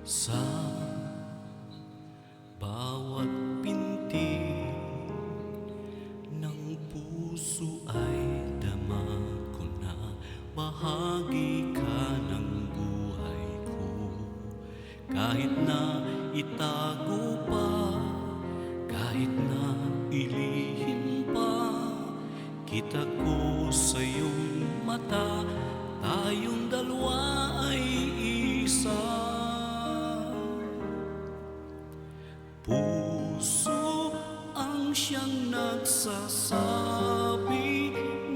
Sa bawat pintig ng puso ay dama ko na bahagi ka ng buhay ko. Kahit na itago pa, kahit na ilihim pa, kita ko sa iyong mata, tayong dalawa ay isa. Puso ang siyang nagsasabi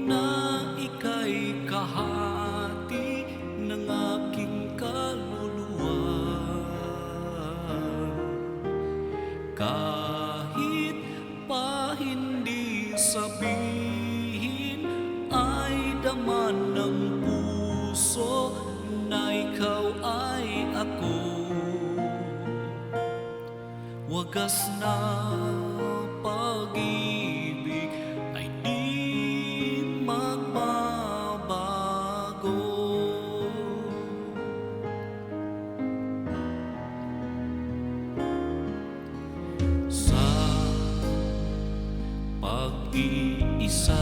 na ika'y kahati ng aking kaluluwa. Kahit pa hindi sabihin, ay daman ng puso na ikaw ay ako. Wagas na pag-ibig ay di magbabago. Sa pag-iisa,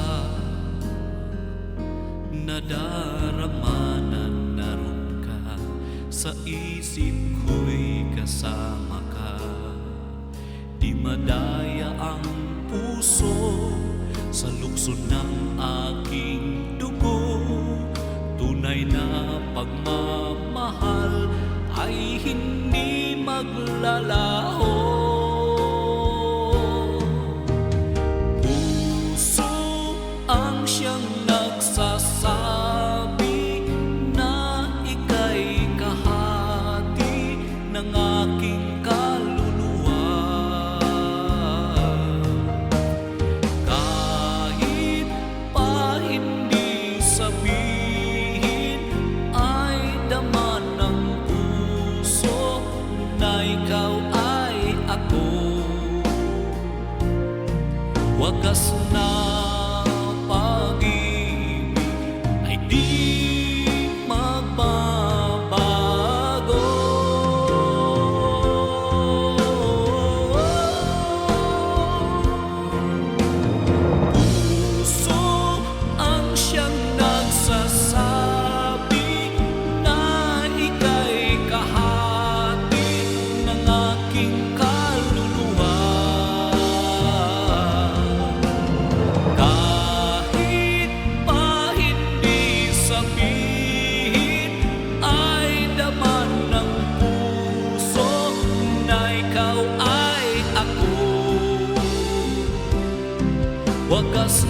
nadarama na naroon ka, sa isip ko'y kasama ka. Di madaya ang puso sa lukso ng aking dugo. Tunay na pagmamahal ay hindi maglalaho. Puso ang siyang nagsasabi na ika'y kahati ng aking wagas na pag-ibig ay di magbabago. Puso ang siyang nagsasabi na ika'y kahati ng aking kaluluwa. Wagas